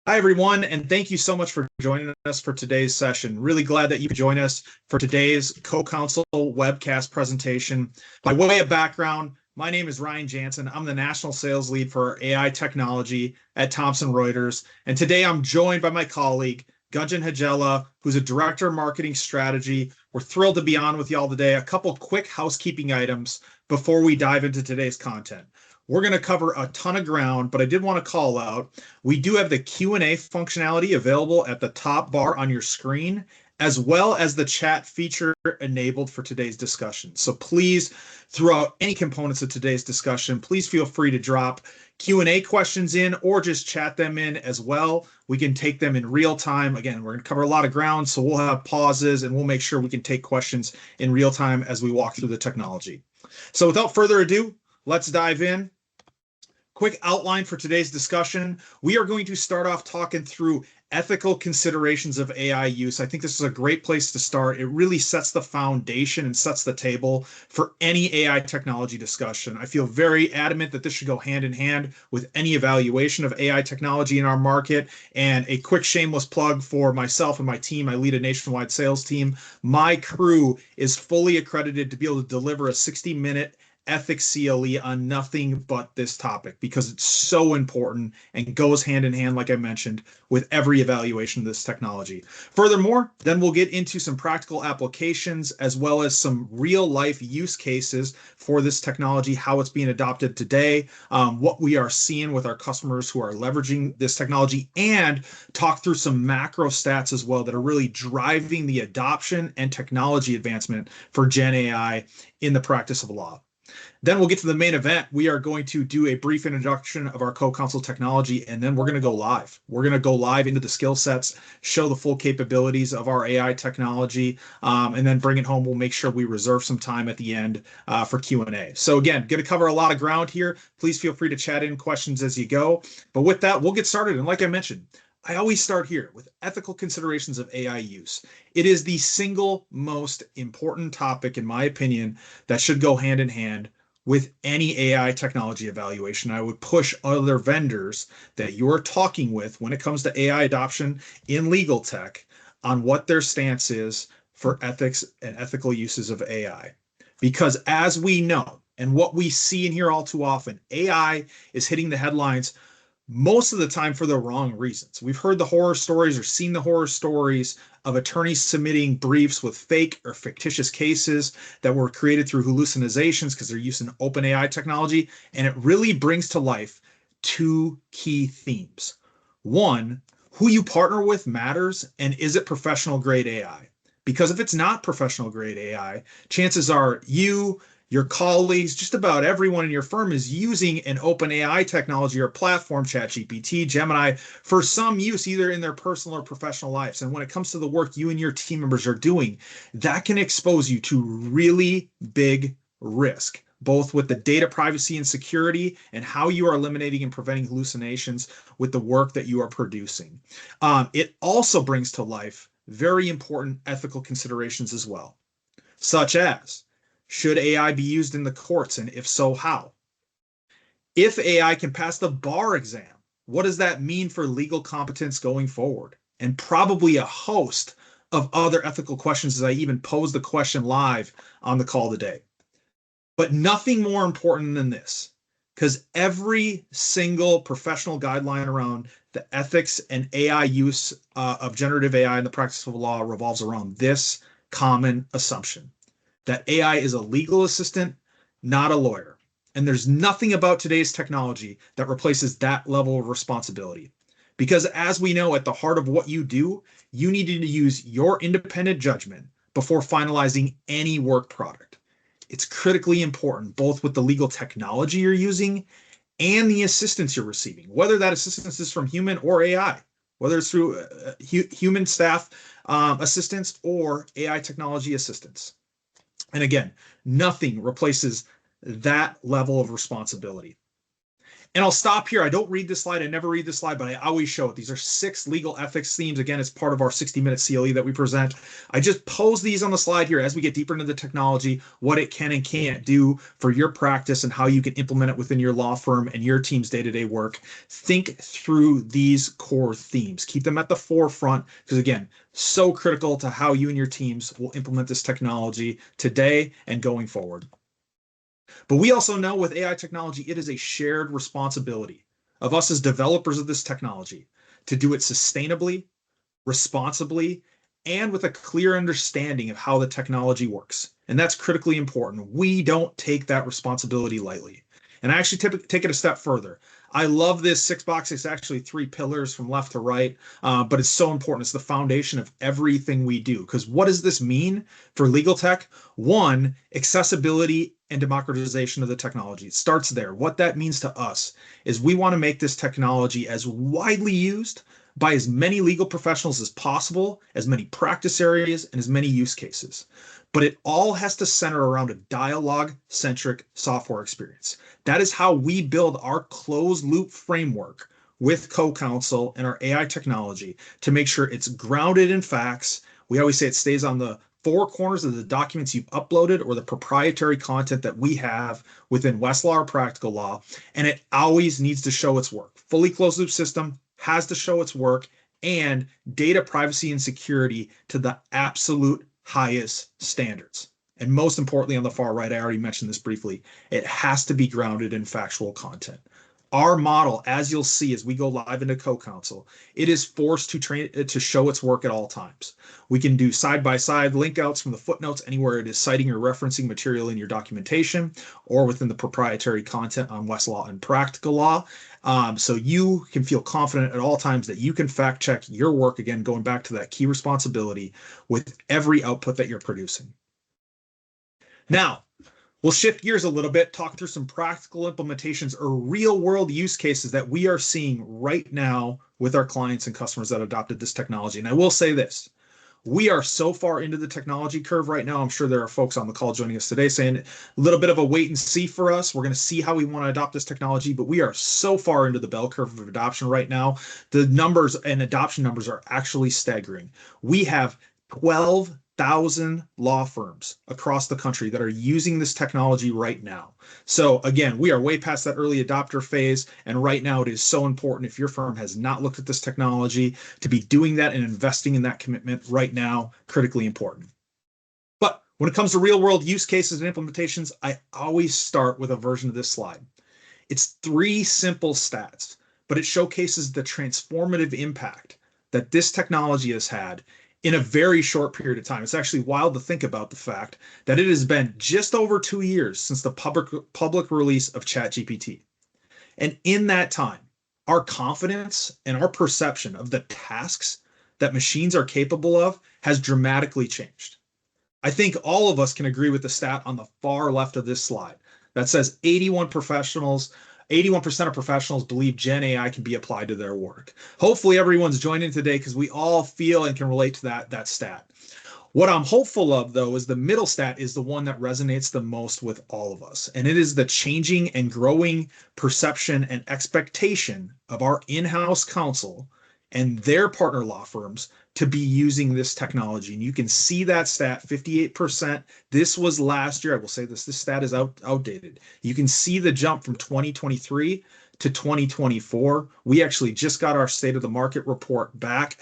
Hi, everyone, and thank you so much for joining us for today's session. Really glad that you could join us for today's CoCounsel webcast presentation. By way of background, my name is Ryan Jansen. I'm the National Sales Lead for AI Technology at Thomson Reuters, and today I'm joined by my colleague, Gunjan Hajela, who's a Director of Marketing Strategy. We're thrilled to be on with y'all today. A couple quick housekeeping items before we dive into today's content. We're going to cover a ton of ground, but I did want to call out, we do have the Q&A functionality available at the top bar on your screen, as well as the chat feature enabled for today's discussion. So please, throughout any components of today's discussion, please feel free to drop Q&A questions in or just chat them in as well. We can take them in real time. Again, we're going to cover a lot of ground, so we'll have pauses and we'll make sure we can take questions in real time as we walk through the technology. So without further ado, let's dive in. Quick outline for today's discussion. We are going to start off talking through ethical considerations of AI use. I think this is a great place to start. It really sets the foundation and sets the table for any AI technology discussion. I feel very adamant that this should go hand in hand with any evaluation of AI technology in our market. And a quick shameless plug for myself and my team. I lead a nationwide sales team. My crew is fully accredited to be able to deliver a 60-minute ethics CLE on nothing but this topic because it's so important and goes hand in hand, like I mentioned, with every evaluation of this technology. Furthermore, then we'll get into some practical applications as well as some real life use cases for this technology, how it's being adopted today, what we are seeing with our customers who are leveraging this technology, and talk through some macro stats as well that are really driving the adoption and technology advancement for GenAI in the practice of law. Then we'll get to the main event. We are going to do a brief introduction of our CoCounsel technology, and then we're going to go live. We're going to go live into the skill sets, show the full capabilities of our AI technology, and then bring it home. We'll make sure we reserve some time at the end for Q&A. So again, going to cover a lot of ground here. Please feel free to chat in questions as you go. But with that, we'll get started. And like I mentioned, I always start here with ethical considerations of AI use. It is the single most important topic, in my opinion, that should go hand in hand with any AI technology evaluation. I would push other vendors that you're talking with when it comes to AI adoption in legal tech on what their stance is for ethics and ethical uses of AI. Because as we know, and what we see and hear all too often, AI is hitting the headlines most of the time for the wrong reasons. We've heard the horror stories or seen the horror stories of attorneys submitting briefs with fake or fictitious cases that were created through hallucinations because they're using OpenAI technology. And it really brings to life two key themes. One, who you partner with matters, and is it professional grade AI? Because if it's not professional grade AI, chances are you, your colleagues, just about everyone in your firm is using an OpenAI technology or platform, ChatGPT, Gemini, for some use either in their personal or professional lives. And when it comes to the work you and your team members are doing, that can expose you to really big risk, both with the data privacy and security and how you are eliminating and preventing hallucinations with the work that you are producing. It also brings to life very important ethical considerations as well, such as, should AI be used in the courts, and if so, how? If AI can pass the bar exam, what does that mean for legal competence going forward? And probably a host of other ethical questions as I even pose the question live on the call today. But nothing more important than this, because every single professional guideline around the ethics and AI use of generative AI in the practice of law revolves around this common assumption: that AI is a legal assistant, not a lawyer. And there's nothing about today's technology that replaces that level of responsibility. Because as we know, at the heart of what you do, you need to use your independent judgment before finalizing any work product. It's critically important, both with the legal technology you're using and the assistance you're receiving, whether that assistance is from human or AI, whether it's through human staff assistance or AI technology assistance. And again, nothing replaces that level of responsibility. And I'll stop here. I don't read this slide. I never read this slide, but I always show it. These are 6 legal ethics themes. Again, it's part of our 60-minute CLE that we present. I just pose these on the slide here as we get deeper into the technology, what it can and can't do for your practice and how you can implement it within your law firm and your team's day-to-day work. Think through these core themes. Keep them at the forefront because, again, so critical to how you and your teams will implement this technology today and going forward. But we also know with AI technology, it is a shared responsibility of us as developers of this technology to do it sustainably, responsibly, and with a clear understanding of how the technology works. And that's critically important. We don't take that responsibility lightly. And I actually take it a step further. I love this 6 box. It's actually 3 pillars from left to right, but it's so important. It's the foundation of everything we do. Because what does this mean for legal tech? 1, accessibility and democratization of the technology. It starts there. What that means to us is we want to make this technology as widely used by as many legal professionals as possible, as many practice areas, and as many use cases. But it all has to center around a dialogue-centric software experience. That is how we build our closed-loop framework with CoCounsel and our AI technology to make sure it's grounded in facts. We always say it stays on the 4 corners of the documents you've uploaded or the proprietary content that we have within Westlaw or Practical Law, and it always needs to show its work. Fully closed-loop system has to show its work, and data privacy and security to the absolute highest standards. And most importantly, on the far right, I already mentioned this briefly, it has to be grounded in factual content. Our model, as you'll see as we go live into CoCounsel, it is forced to show its work at all times. We can do side-by-side link outs from the footnotes anywhere it is citing or referencing material in your documentation or within the proprietary content on Westlaw and Practical Law. So you can feel confident at all times that you can fact check your work, again, going back to that key responsibility with every output that you're producing. Now, we'll shift gears a little bit, talk through some practical implementations or real world use cases that we are seeing right now with our clients and customers that adopted this technology. And I will say this, we are so far into the technology curve right now. I'm sure there are folks on the call joining us today saying a little bit of a wait and see for us. We're going to see how we want to adopt this technology, but we are so far into the bell curve of adoption right now. The numbers and adoption numbers are actually staggering. We have 12,000 law firms across the country that are using this technology right now. So again, we are way past that early adopter phase. And right now it is so important, if your firm has not looked at this technology, to be doing that and investing in that commitment right now, critically important. But when it comes to real world use cases and implementations, I always start with a version of this slide. It's 3 simple stats, but it showcases the transformative impact that this technology has had in a very short period of time. It's actually wild to think about the fact that it has been just over 2 years since the public release of ChatGPT. And in that time, our confidence and our perception of the tasks that machines are capable of has dramatically changed. I think all of us can agree with the stat on the far left of this slide that says 81% of professionals believe Gen AI can be applied to their work. Hopefully everyone's joining today because we all feel and can relate to that stat. What I'm hopeful of, though, is the middle stat is the one that resonates the most with all of us. And it is the changing and growing perception and expectation of our in-house counsel and their partner law firms to be using this technology. And you can see that stat, 58%. This was last year. I will say this stat is outdated. You can see the jump from 2023 to 2024. We actually just got our state of the market report back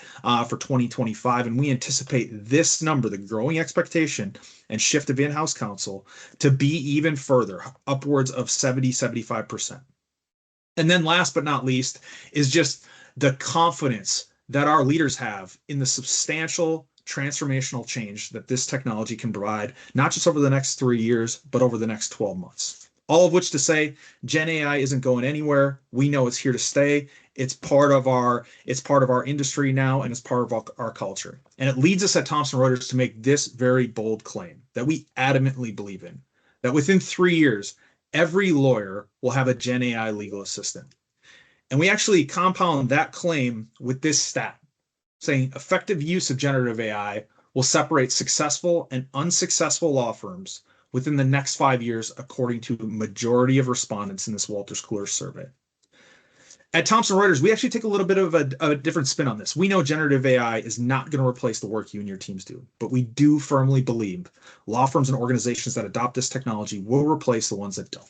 for 2025, and we anticipate this number, the growing expectation and shift of in-house counsel, to be even further, upwards of 70-75%. And then last but not least is just the confidence that our leaders have in the substantial transformational change that this technology can provide, not just over the next 3 years, but over the next 12 months. All of which to say, Gen AI isn't going anywhere. We know it's here to stay. It's part of our industry now, and it's part of our culture. And it leads us at Thomson Reuters to make this very bold claim that we adamantly believe in, that within 3 years, every lawyer will have a Gen AI legal assistant. And we actually compound that claim with this stat, saying effective use of generative AI will separate successful and unsuccessful law firms within the next 5 years, according to the majority of respondents in this Wolters Kluwer survey. At Thomson Reuters, we actually take a little bit of a different spin on this. We know generative AI is not going to replace the work you and your teams do, but we do firmly believe law firms and organizations that adopt this technology will replace the ones that don't.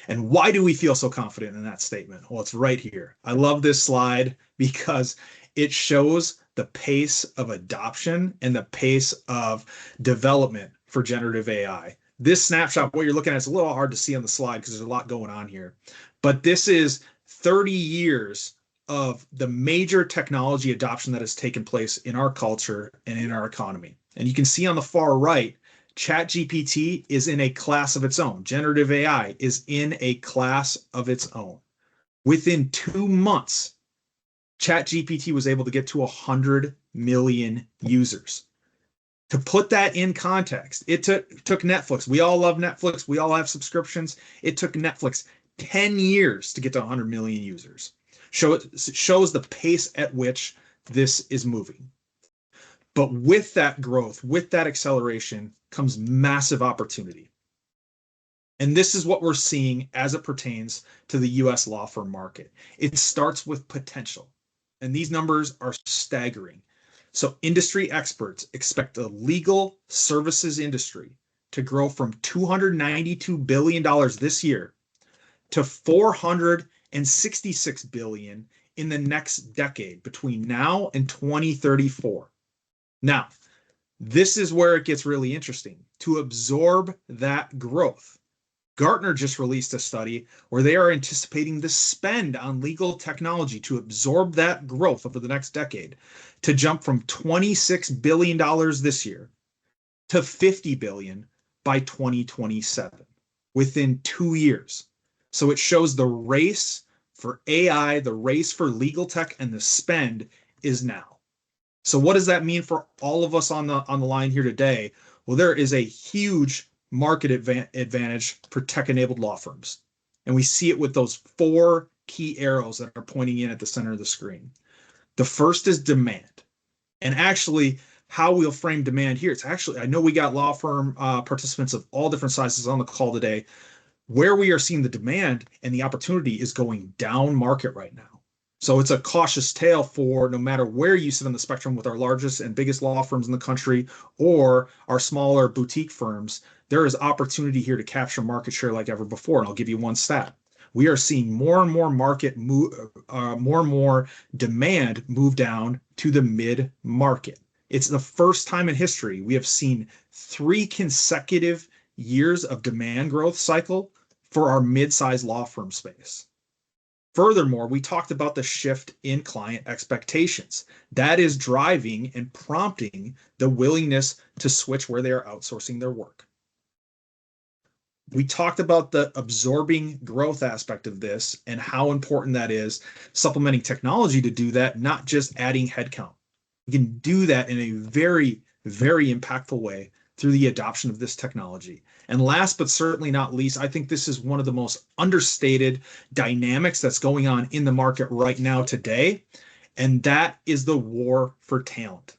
And why do we feel so confident in that statement? Well, it's right here. I love this slide because it shows the pace of adoption and the pace of development for generative AI. This snapshot, what you're looking at, is a little hard to see on the slide because there's a lot going on here. But this is 30 years of the major technology adoption that has taken place in our culture and in our economy. And you can see on the far right, ChatGPT is in a class of its own. Generative AI is in a class of its own. Within 2 months, ChatGPT was able to get to 100 million users. To put that in context, it took Netflix. We all love Netflix. We all have subscriptions. It took Netflix 10 years to get to 100 million users. Shows the pace at which this is moving. But with that growth, with that acceleration, comes massive opportunity. And this is what we're seeing as it pertains to the US law firm market. It starts with potential, and these numbers are staggering. So industry experts expect the legal services industry to grow from $292 billion this year to $466 billion in the next decade, between now and 2034. Now, this is where it gets really interesting. To absorb that growth, Gartner just released a study where they are anticipating the spend on legal technology to absorb that growth over the next decade to jump from $26 billion this year to $50 billion by 2027, within 2 years. So it shows the race for AI, the race for legal tech, and the spend is now. So what does that mean for all of us on the line here today? Well, there is a huge market advantage for tech-enabled law firms. And we see it with those 4 key arrows that are pointing in at the center of the screen. The first is demand. And actually, how we'll frame demand here, it's actually, I know we got law firm participants of all different sizes on the call today. Where we are seeing the demand and the opportunity is going down market right now. So it's a cautious tale for no matter where you sit on the spectrum with our largest and biggest law firms in the country or our smaller boutique firms, there is opportunity here to capture market share like ever before. And I'll give you one stat. We are seeing more and more more and more demand move down to the mid-market. It's the first time in history we have seen 3 consecutive years of demand growth cycle for our mid-sized law firm space. Furthermore, we talked about the shift in client expectations. That is driving and prompting the willingness to switch where they are outsourcing their work. We talked about the absorbing growth aspect of this and how important that is, supplementing technology to do that, not just adding headcount. You can do that in a very, very impactful way through the adoption of this technology. And last but certainly not least, I think this is one of the most understated dynamics that's going on in the market right now today, and that is the war for talent.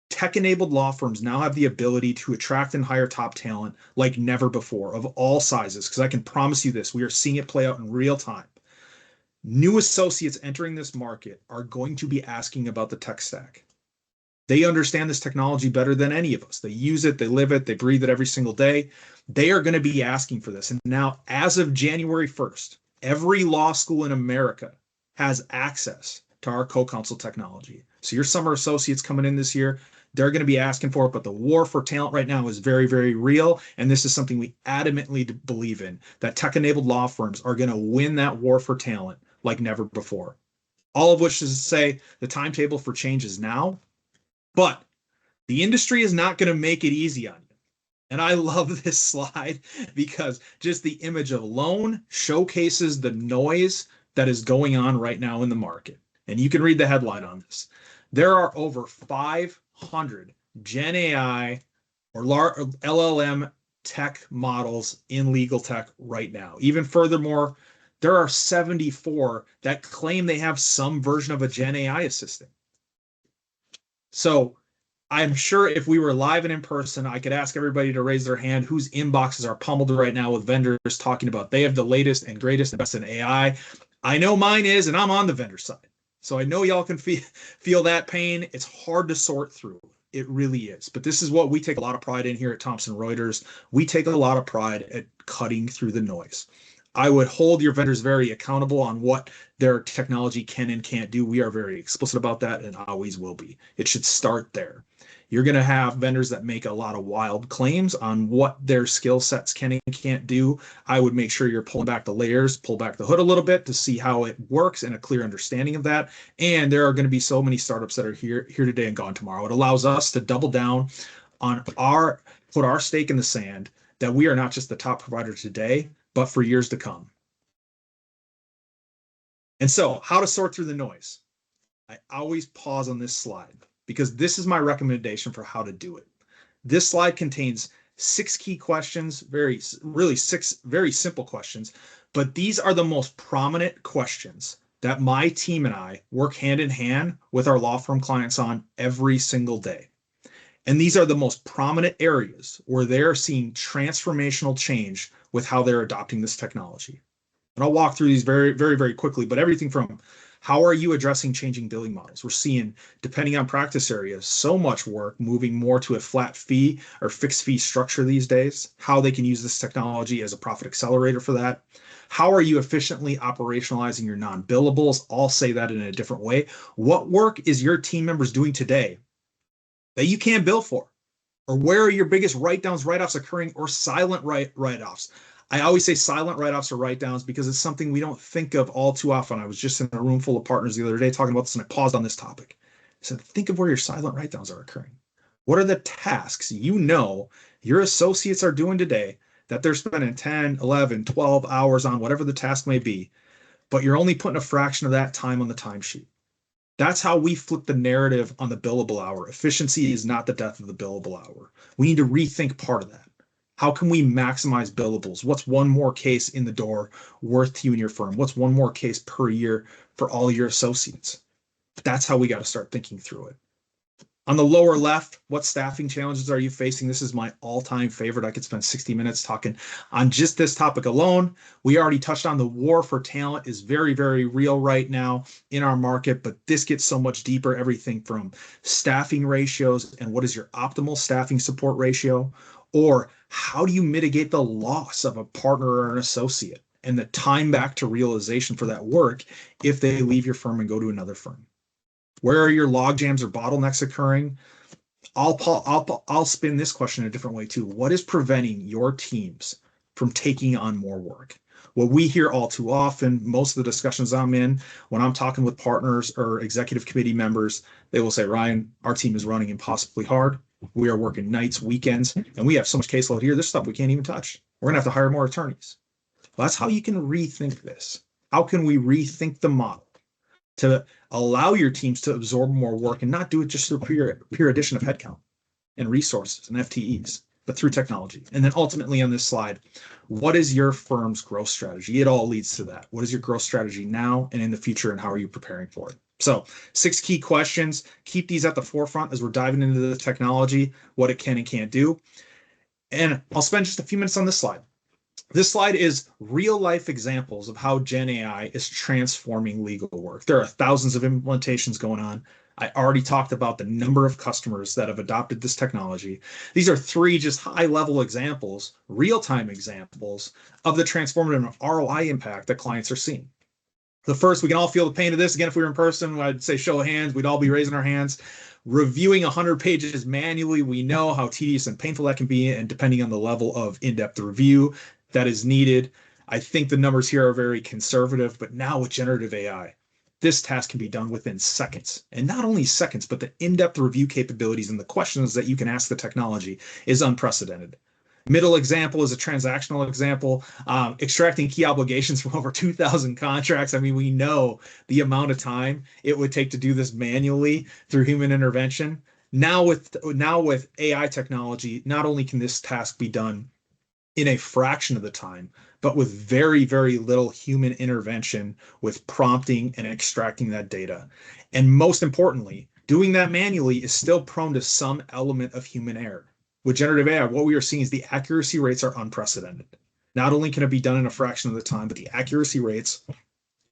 Tech-enabled law firms now have the ability to attract and hire top talent like never before, of all sizes, because I can promise you this, we are seeing it play out in real time. New associates entering this market are going to be asking about the tech stack. They understand this technology better than any of us. They use it, they live it, they breathe it every single day. They are going to be asking for this. And now, as of January 1st, every law school in America has access to our CoCounsel technology. So your summer associates coming in this year, they're going to be asking for it. But the war for talent right now is very, very real. And this is something we adamantly believe in, that tech-enabled law firms are going to win that war for talent like never before. All of which is to say the timetable for change is now. But the industry is not going to make it easy on you. And I love this slide because just the image alone showcases the noise that is going on right now in the market. And you can read the headline on this. There are over 500 GenAI or LLM tech models in legal tech right now. Even furthermore, there are 74 that claim they have some version of a GenAI assistant. So I'm sure if we were live and in person, I could ask everybody to raise their hand whose inboxes are pummeled right now with vendors talking about they have the latest and greatest and best in AI. I know mine is, and I'm on the vendor side. So I know y'all can feel that pain. It's hard to sort through. It really is. But this is what we take a lot of pride in here at Thomson Reuters. We take a lot of pride at cutting through the noise. I would hold your vendors very accountable on what their technology can and can't do. We are very explicit about that and always will be. It should start there. You're going to have vendors that make a lot of wild claims on what their skill sets can and can't do. I would make sure you're pulling back the layers, pull back the hood a little bit to see how it works and a clear understanding of that. And there are going to be so many startups that are here today and gone tomorrow. It allows us to double down on put our stake in the sand that we are not just the top provider today, but for years to come. And so, how to sort through the noise? I always pause on this slide because this is my recommendation for how to do it. This slide contains 6 key questions, really 6 very simple questions, but these are the most prominent questions that my team and I work hand in hand with our law firm clients on every single day. And these are the most prominent areas where they're seeing transformational change with how they're adopting this technology. And I'll walk through these very quickly, but everything from how are you addressing changing billing models? We're seeing, depending on practice areas, so much work moving more to a flat fee or fixed fee structure these days, how they can use this technology as a profit accelerator for that. How are you efficiently operationalizing your non-billables? I'll say that in a different way. What work is your team members doing today that you can't bill for? Or where are your biggest write-downs, write-offs occurring, or silent write-offs? I always say silent write-offs or write-downs because it's something we don't think of all too often. I was just in a room full of partners the other day talking about this, and I paused on this topic. I said, think of where your silent write-downs are occurring. What are the tasks you know your associates are doing today that they're spending 10, 11, 12 hours on, whatever the task may be, but you're only putting a fraction of that time on the timesheet? That's how we flip the narrative on the billable hour. Efficiency is not the death of the billable hour. We need to rethink part of that. How can we maximize billables? What's one more case in the door worth to you and your firm? What's one more case per year for all your associates? That's how we got to start thinking through it. On the lower left, what staffing challenges are you facing? This is my all-time favorite. I could spend 60 minutes talking on just this topic alone. We already touched on the war for talent is very real right now in our market, but this gets so much deeper. Everything from staffing ratios and what is your optimal staffing support ratio, or how do you mitigate the loss of a partner or an associate and the time back to realization for that work if they leave your firm and go to another firm? Where are your log jams or bottlenecks occurring? I'll spin this question in a different way too. What is preventing your teams from taking on more work? What we hear all too often, most of the discussions I'm in, when I'm talking with partners or executive committee members, they will say, Ryan, our team is running impossibly hard. We are working nights, weekends, and we have so much caseload here. There's stuff we can't even touch. We're going to have to hire more attorneys. Well, that's how you can rethink this. How can we rethink the model to allow your teams to absorb more work and not do it just through pure addition of headcount and resources and FTEs, but through technology? And then ultimately on this slide, what is your firm's growth strategy? It all leads to that. What is your growth strategy now and in the future, and how are you preparing for it? So 6 key questions. Keep these at the forefront as we're diving into the technology, what it can and can't do. And I'll spend just a few minutes on this slide. This slide is real life examples of how GenAI is transforming legal work. There are thousands of implementations going on. I already talked about the number of customers that have adopted this technology. These are 3 just high level examples, real time examples of the transformative ROI impact that clients are seeing. The first, we can all feel the pain of this. Again, if we were in person, I'd say show of hands, we'd all be raising our hands. Reviewing 100 pages manually, we know how tedious and painful that can be, and depending on the level of in-depth review that is needed. I think the numbers here are very conservative, but now with generative AI, this task can be done within seconds. And not only seconds, but the in-depth review capabilities and the questions that you can ask the technology is unprecedented. Middle example is a transactional example, extracting key obligations from over 2,000 contracts. I mean, we know the amount of time it would take to do this manually through human intervention. Now with AI technology, not only can this task be done in a fraction of the time, but with very little human intervention with prompting and extracting that data. And most importantly, Doing that manually is still prone to some element of human error. With generative AI, what we are seeing is the accuracy rates are unprecedented. Not only can it be done in a fraction of the time, but the accuracy rates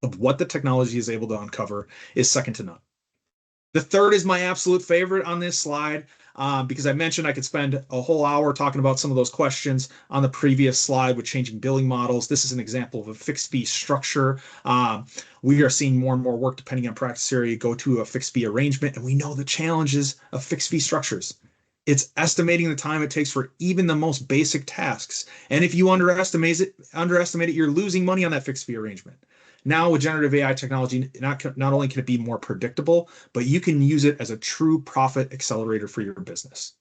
of what the technology is able to uncover is second to none. The third is my absolute favorite on this slide, because I mentioned I could spend a whole hour talking about some of those questions on the previous slide with changing billing models. This is an example of a fixed fee structure. We are seeing more and more work, depending on practice area, go to a fixed fee arrangement, and we know the challenges of fixed fee structures. It's estimating the time it takes for even the most basic tasks. And if you underestimate it, you're losing money on that fixed fee arrangement. Now with generative AI technology, not only can it be more predictable, but you can use it as a true profit accelerator for your business.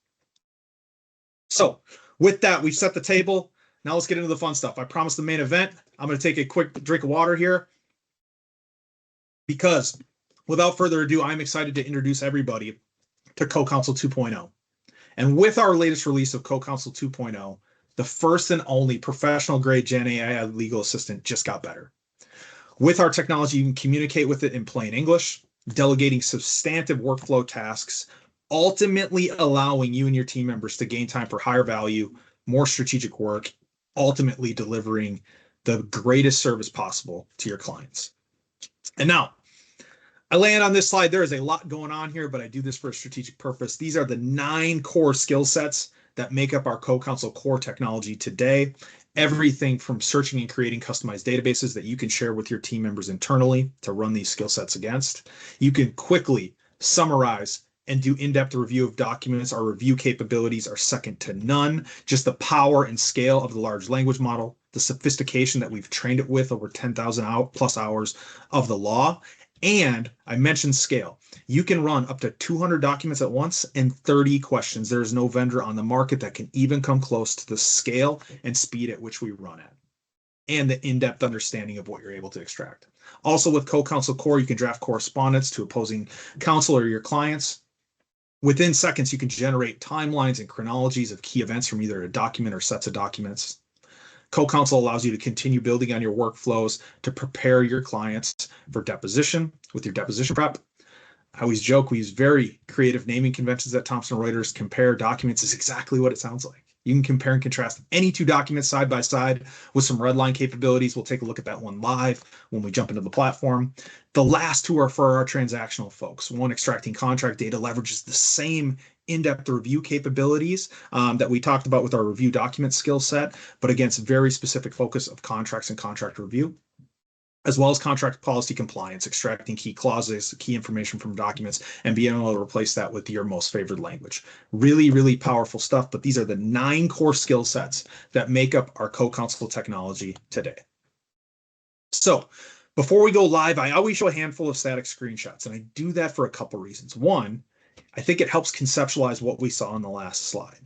So with that, we've set the table. Now let's get into the fun stuff. I promised the main event. I'm going to take a quick drink of water here because without further ado, I'm excited to introduce everybody to CoCounsel 2.0. And with our latest release of CoCounsel 2.0, the first and only professional grade GenAI legal assistant just got better. With our technology, you can communicate with it in plain English, delegating substantive workflow tasks, ultimately allowing you and your team members to gain time for higher value, more strategic work, ultimately delivering the greatest service possible to your clients. And now, I land on this slide. There is a lot going on here, but I do this for a strategic purpose. These are the 9 core skill sets that make up our CoCounsel core technology today. Everything from searching and creating customized databases that you can share with your team members internally to run these skill sets against. You can quickly summarize and do in-depth review of documents. Our review capabilities are second to none. Just the power and scale of the large language model, the sophistication that we've trained it with over 10,000 plus hours of the law. And I mentioned scale. You can run up to 200 documents at once and 30 questions. There is no vendor on the market that can even come close to the scale and speed at which we run at, and the in-depth understanding of what you're able to extract. Also with CoCounsel Core, you can draft correspondence to opposing counsel or your clients. Within seconds, you can generate timelines and chronologies of key events from either a document or sets of documents. CoCounsel allows you to continue building on your workflows to prepare your clients for deposition with your deposition prep. I always joke we use very creative naming conventions at Thomson Reuters. Compare documents is exactly what it sounds like. You can compare and contrast any 2 documents side by side with some redline capabilities. We'll take a look at that one live when we jump into the platform. The last 2 are for our transactional folks. One, extracting contract data, leverages the same in-depth review capabilities that we talked about with our review document skill set, but against very specific focus of contracts and contract review, as well as contract policy compliance, extracting key clauses, key information from documents, and being able to replace that with your most favored language. Really, really powerful stuff, but these are the 9 core skill sets that make up our CoCounsel technology today. So before we go live, I always show a handful of static screenshots, and I do that for a couple reasons. One, I think it helps conceptualize what we saw on the last slide.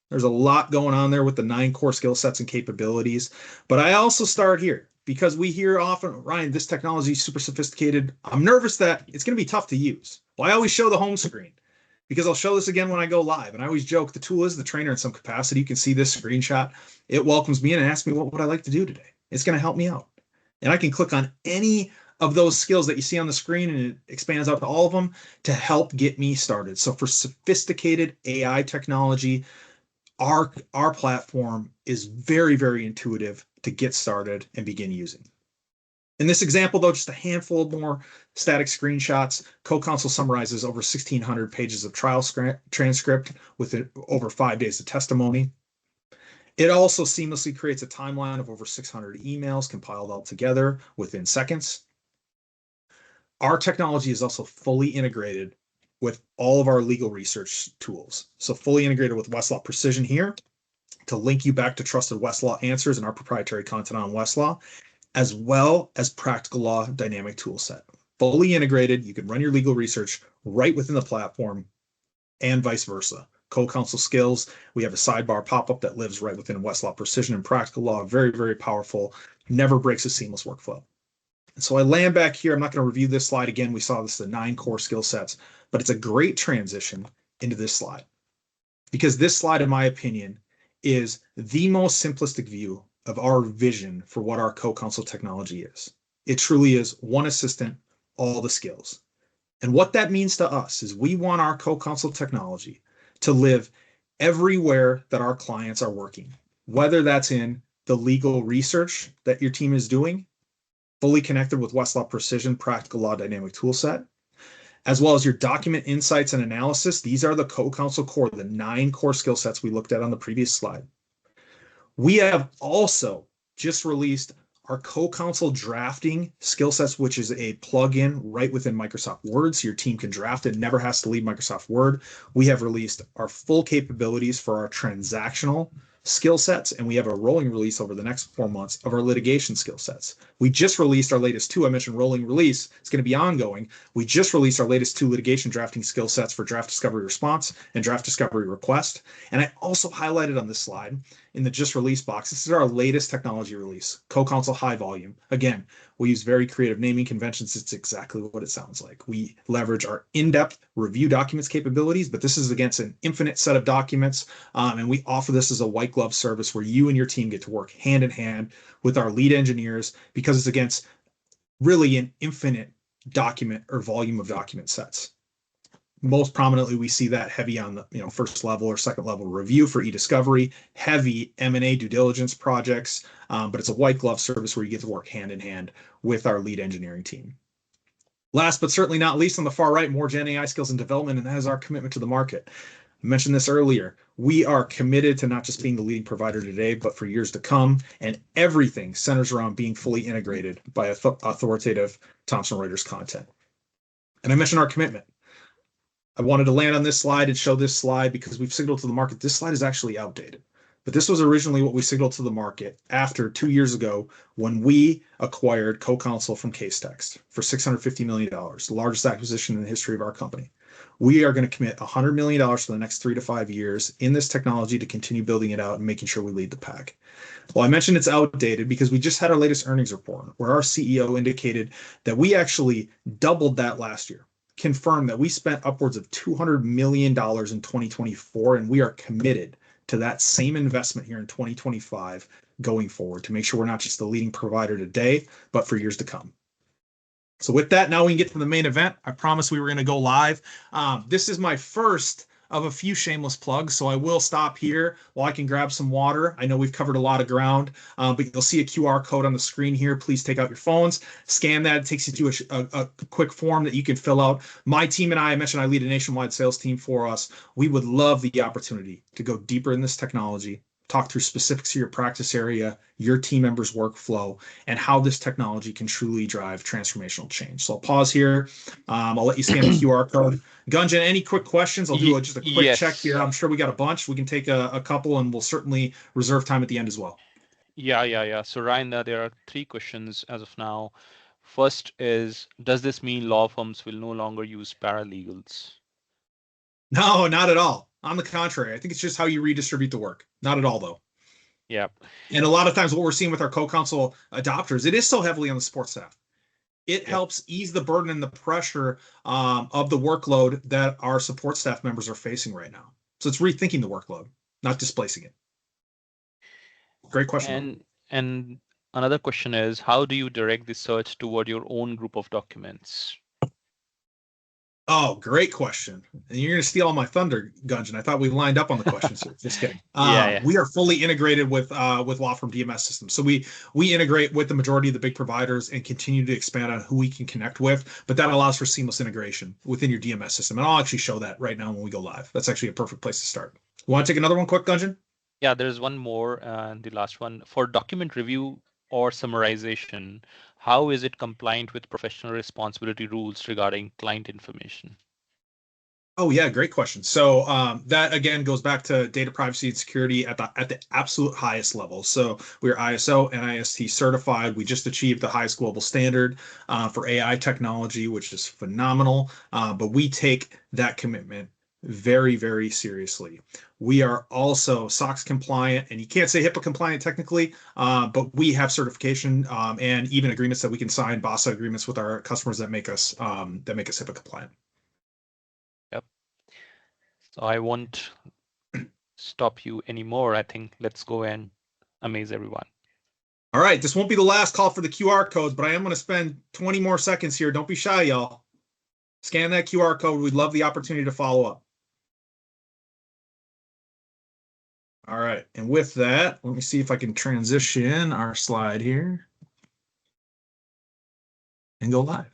There's a lot going on there with the 9 core skill sets and capabilities, but I also start here because we hear often, Ryan, this technology is super sophisticated. I'm nervous that it's going to be tough to use. Well, I always show the home screen because I'll show this again when I go live. And I always joke the tool is the trainer in some capacity. You can see this screenshot. It welcomes me in and asks me what would I like to do today. It's going to help me out. And I can click on any of those skills that you see on the screen and it expands out to all of them to help get me started. So for sophisticated AI technology, our platform is very, very intuitive to get started and begin using. In this example, though, just a handful more static screenshots. CoCounsel summarizes over 1,600 pages of trial transcript with over 5 days of testimony. It also seamlessly creates a timeline of over 600 emails compiled all together within seconds. Our technology is also fully integrated with all of our legal research tools. So fully integrated with Westlaw Precision here to link you back to trusted Westlaw answers and our proprietary content on Westlaw, as well as Practical Law Dynamic Toolset. Fully integrated, you can run your legal research right within the platform and vice versa. CoCounsel skills, we have a sidebar pop-up that lives right within Westlaw Precision and Practical Law. Very, very powerful, never breaks a seamless workflow. And so I land back here. I'm not going to review this slide again. We saw this, the 9 core skill sets, but it's a great transition into this slide because this slide, in my opinion, is the most simplistic view of our vision for what our CoCounsel technology is. It truly is one assistant, all the skills. And what that means to us is we want our CoCounsel technology to live everywhere that our clients are working, whether that's in the legal research that your team is doing, fully connected with Westlaw Precision Practical Law Dynamic Toolset, as well as your document insights and analysis. These are the CoCounsel core, the 9 core skill sets we looked at on the previous slide. We have also just released our CoCounsel drafting skill sets, which is a plugin right within Microsoft Word, so your team can draft it, never has to leave Microsoft Word. We have released our full capabilities for our transactional skill sets, and we have a rolling release over the next 4 months of our litigation skill sets. We just released our latest 2. I mentioned rolling release. It's going to be ongoing. We just released our latest 2 litigation drafting skill sets for draft discovery response and draft discovery request. And I also highlighted on this slide in the just release box, this is our latest technology release, CoCounsel High Volume. Again, we use very creative naming conventions. It's exactly what it sounds like. We leverage our in-depth review documents capabilities, but this is against an infinite set of documents. And we offer this as a white glove service where you and your team get to work hand in hand with our lead engineers, because it's against really an infinite document or volume of document sets. Most prominently, we see that heavy on the first level or second level review for e-discovery, heavy M&A due diligence projects, but it's a white glove service where you get to work hand in hand with our lead engineering team. Last but certainly not least, on the far right, more Gen AI skills and development, and that is our commitment to the market. I mentioned this earlier. We are committed to not just being the leading provider today, but for years to come, and everything centers around being fully integrated by authoritative Thomson Reuters content. And I mentioned our commitment. I wanted to land on this slide and show this slide because we've signaled to the market this slide is actually outdated. But this was originally what we signaled to the market after 2 years ago when we acquired CoCounsel from Casetext for $650 million, the largest acquisition in the history of our company. We are going to commit $100 million for the next 3 to 5 years in this technology to continue building it out and making sure we lead the pack. Well, I mentioned it's outdated because we just had our latest earnings report where our CEO indicated that we actually doubled that last year, confirmed that we spent upwards of $200 million in 2024, and we are committed to that same investment here in 2025 going forward to make sure we're not just the leading provider today, but for years to come. So with that, now we can get to the main event. I promised we were going to go live. This is my first of a few shameless plugs, so I will stop here while I can grab some water. I know we've covered a lot of ground, but you'll see a QR code on the screen here. Please take out your phones, scan that. It takes you to a quick form that you can fill out. My team and I mentioned I lead a nationwide sales team for us. We would love the opportunity to go deeper in this technology, talk through specifics of your practice area, your team members' workflow, and how this technology can truly drive transformational change. So I'll pause here. I'll let you scan the QR code. Gunjan, any quick questions? I'll do just a quick check here. I'm sure we got a bunch. We can take a couple, and we'll certainly reserve time at the end as well. Yeah. So Ryan, there are 3 questions as of now. First is, does this mean law firms will no longer use paralegals? No, not at all. On the contrary, I think it's just how you redistribute the work. Not at all, though. Yeah. And a lot of times what we're seeing with our CoCounsel adopters, it is so heavily on the support staff. It helps ease the burden and the pressure of the workload that our support staff members are facing right now. So it's rethinking the workload, not displacing it. Great question. And another question is, how do you direct the search toward your own group of documents? Oh, great question. And you're going to steal all my thunder, Gunjan. I thought we lined up on the questions here. Just kidding. We are fully integrated with law firm DMS systems. So we integrate with the majority of the big providers and continue to expand on who we can connect with. But that allows for seamless integration within your DMS system. And I'll actually show that right now when we go live. That's actually a perfect place to start. Want to take another one quick, Gunjan? Yeah, there's one more, and the last one. For document review or summarization, how is it compliant with professional responsibility rules regarding client information? Oh yeah, great question. So that again goes back to data privacy and security at the absolute highest level. So we're ISO and NIST certified. We just achieved the highest global standard for AI technology, which is phenomenal. But we take that commitment very, very seriously. We are also SOX compliant, and you can't say HIPAA compliant technically, but we have certification and even agreements that we can sign, BASA agreements with our customers that make us HIPAA compliant. Yep. So I won't stop you anymore. I think let's go and amaze everyone. All right, this won't be the last call for the QR codes, but I am going to spend 20 more seconds here. Don't be shy, y'all. Scan that QR code. We'd love the opportunity to follow up. All right, and with that, let me see if I can transition our slide here and go live.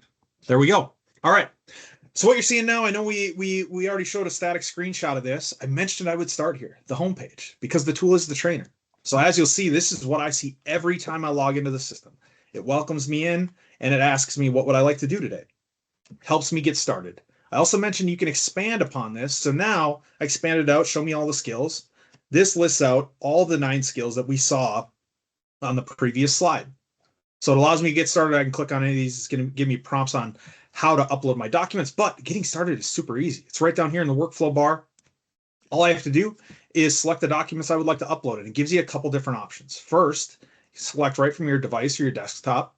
There we go. All right. So what you're seeing now, I know we already showed a static screenshot of this. I mentioned I would start here, the homepage, because the tool is the trainer. So as you'll see, this is what I see every time I log into the system. It welcomes me in and it asks me, what would I like to do today? Helps me get started. I also mentioned you can expand upon this. So now I expanded out, show me all the skills. This lists out all the 9 skills that we saw on the previous slide. So it allows me to get started. I can click on any of these. It's going to give me prompts on how to upload my documents, but getting started is super easy. It's right down here in the workflow bar. All I have to do is select the documents I would like to upload, and it gives you a couple different options. First, select right from your device or your desktop.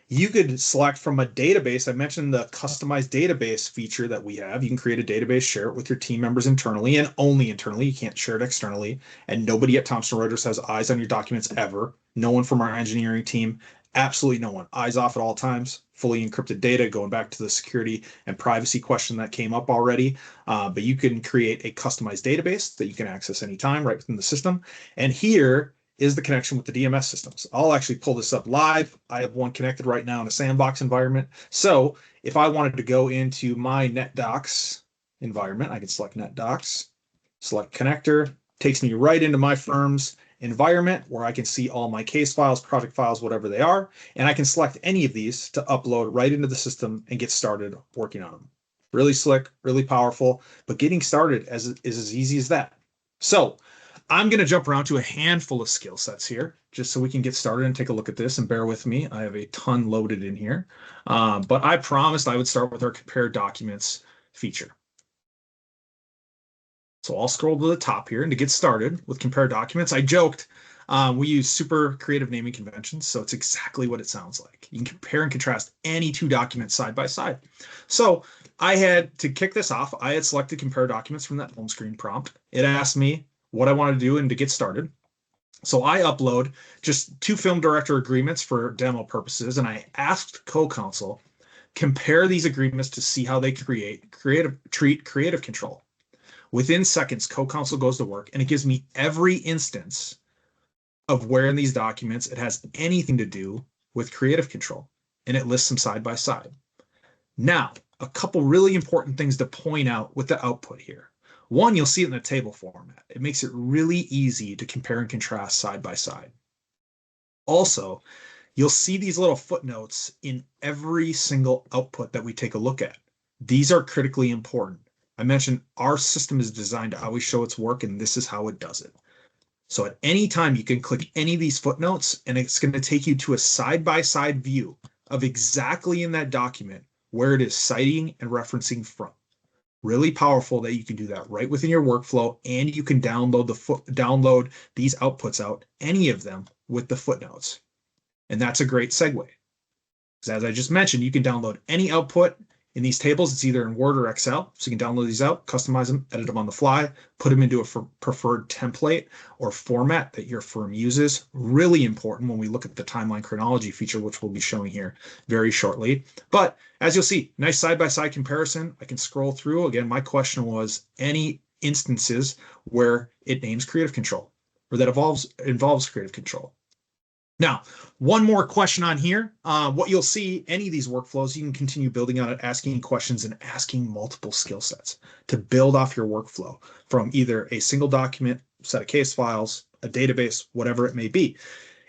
You could select from a database. I mentioned the customized database feature that we have. You can create a database, share it with your team members internally and only internally. You can't share it externally. And nobody at Thomson Reuters has eyes on your documents ever. No one from our engineering team, absolutely no one. Eyes off at all times, fully encrypted data, going back to the security and privacy question that came up already. But you can create a customized database that you can access anytime right within the system. And here is the connection with the DMS systems. I'll actually pull this up live. I have one connected right now in a sandbox environment. So if I wanted to go into my NetDocs environment, I can select NetDocs, select connector, takes me right into my firm's environment where I can see all my case files, project files, whatever they are. And I can select any of these to upload right into the system and get started working on them. Really slick, really powerful, but getting started is as easy as that. So I'm going to jump around to a handful of skill sets here just so we can get started and take a look at this, and bear with me. I have a ton loaded in here, but I promised I would start with our compare documents feature. So I'll scroll to the top here, and to get started with compare documents, I joked we use super creative naming conventions, so it's exactly what it sounds like. You can compare and contrast any 2 documents side by side. So I had to kick this off. I had selected compare documents from that home screen prompt. It asked me what I want to do and to get started. So I upload just 2 film director agreements for demo purposes, and I asked CoCounsel, compare these agreements to see how they treat creative control. Within seconds, CoCounsel goes to work, and it gives me every instance of where in these documents it has anything to do with creative control, and it lists them side by side. Now, a couple really important things to point out with the output here. One, you'll see it in the table format. It makes it really easy to compare and contrast side by side. Also, you'll see these little footnotes in every single output that we take a look at. These are critically important. I mentioned our system is designed to always show its work, and this is how it does it. So at any time, you can click any of these footnotes, and it's going to take you to a side-by-side view of exactly in that document where it is citing and referencing from. Really powerful that you can do that right within your workflow, and you can download these outputs out, any of them, with the footnotes. And that's a great segue. Because as I just mentioned, you can download any output in these tables. It's either in Word or Excel. So you can download these out, customize them, edit them on the fly, put them into a preferred template or format that your firm uses. Really important when we look at the timeline chronology feature, which we'll be showing here very shortly. But as you'll see, nice side-by-side comparison. I can scroll through. Again, my question was any instances where it names creative control or that involves creative control. Now, one more question on here. What you'll see, any of these workflows, you can continue building on it, asking questions and asking multiple skill sets to build off your workflow from either a single document, set of case files, a database, whatever it may be.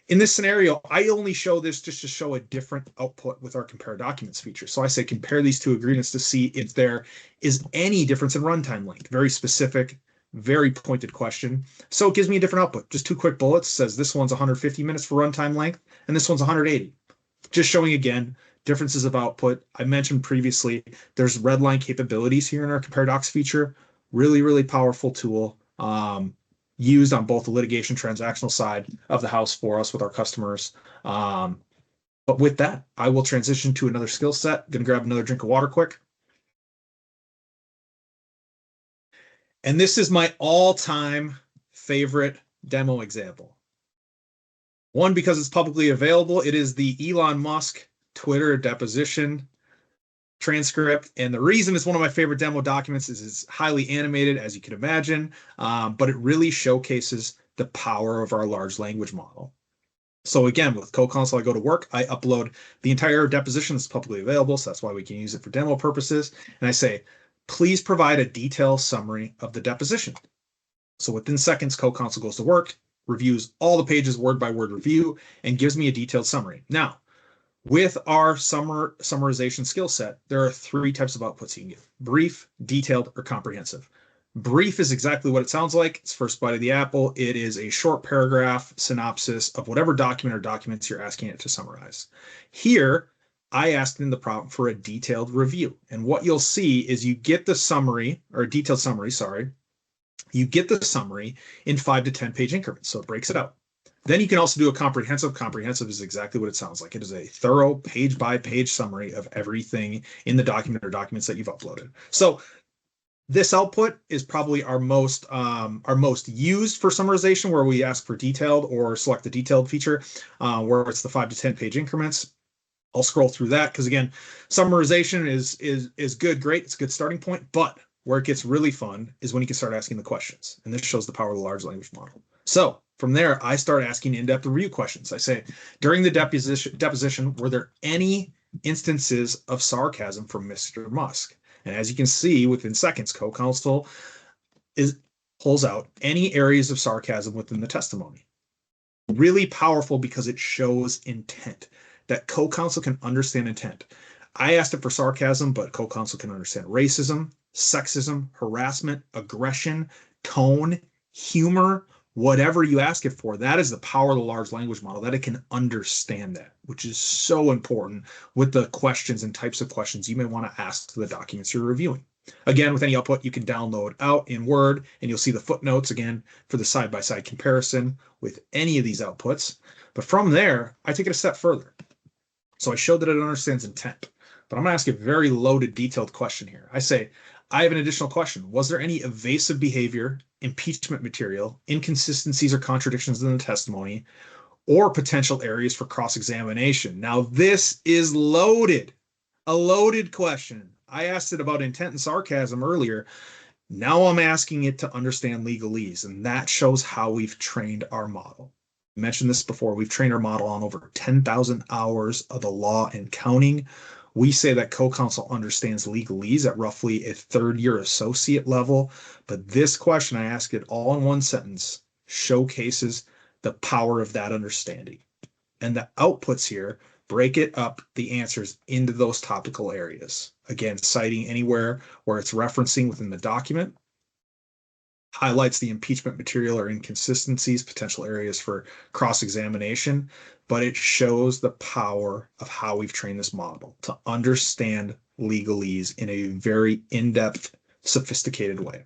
In this scenario, I only show this just to show a different output with our compare documents feature. So I say compare these 2 agreements to see if there is any difference in runtime length. Very specific, very pointed question. So it gives me a different output. Just 2 quick bullets. It says this one's 150 minutes for runtime length, and this one's 180. Just showing, again, differences of output. I mentioned previously, there's redline capabilities here in our compare docs feature. Really, really powerful tool. Used on both the litigation transactional side of the house for us with our customers. But with that, I will transition to another skill set. Going to grab another drink of water quick. And this is my all-time favorite demo example. One, because it's publicly available. It is the Elon Musk Twitter deposition transcript. And the reason it's one of my favorite demo documents is it's highly animated, as you can imagine, but it really showcases the power of our large language model. So again, with CoCounsel, I go to work, I upload the entire deposition that's publicly available, so that's why we can use it for demo purposes. And I say, please provide a detailed summary of the deposition. So within seconds, CoCounsel goes to work, reviews all the pages word by word review, and gives me a detailed summary. Now, with our summarization skill set, there are three types of outputs you can give: brief, detailed, or comprehensive. Brief is exactly what it sounds like. It's first bite of the apple. It is a short paragraph synopsis of whatever document or documents you're asking it to summarize. Here, I asked in the prompt for a detailed review. And what you'll see is you get the summary, or a detailed summary, sorry. You get the summary in 5 to 10 page increments. So it breaks it out. Then you can also do a comprehensive. Comprehensive is exactly what it sounds like. It is a thorough page by page summary of everything in the document or documents that you've uploaded. So this output is probably our most used for summarization, where we ask for detailed or select the detailed feature, where it's the 5 to 10 page increments. I'll scroll through that because, again, summarization is good, great. It's a good starting point, but where it gets really fun is when you can start asking the questions. And this shows the power of the large language model. So from there, I start asking in-depth review questions. I say, during the deposition, were there any instances of sarcasm from Mr. Musk? And as you can see, within seconds, CoCounsel pulls out any areas of sarcasm within the testimony. Really powerful because it shows intent, that CoCounsel can understand intent. I asked it for sarcasm, but CoCounsel can understand racism, sexism, harassment, aggression, tone, humor, whatever you ask it for. That is the power of the large language model, that it can understand that, which is so important with the questions and types of questions you may want to ask to the documents you're reviewing. Again, with any output, you can download out in Word, and you'll see the footnotes again for the side-by-side comparison with any of these outputs. But from there, I take it a step further. So I showed that it understands intent, but I'm going to ask a very loaded, detailed question here. I say, I have an additional question. Was there any evasive behavior, impeachment material, inconsistencies or contradictions in the testimony, or potential areas for cross-examination? Now, this is loaded, a loaded question. I asked it about intent and sarcasm earlier. Now I'm asking it to understand legalese, and that shows how we've trained our model. I mentioned this before. We've trained our model on over 10,000 hours of the law and counting. We say that CoCounsel understands legalese at roughly a third-year associate level, but this question, I ask it all in one sentence, showcases the power of that understanding. And the outputs here break it up, the answers, into those topical areas. Again, citing anywhere where it's referencing within the document, highlights the impeachment material or inconsistencies, potential areas for cross-examination, but it shows the power of how we've trained this model to understand legalese in a very in-depth, sophisticated way.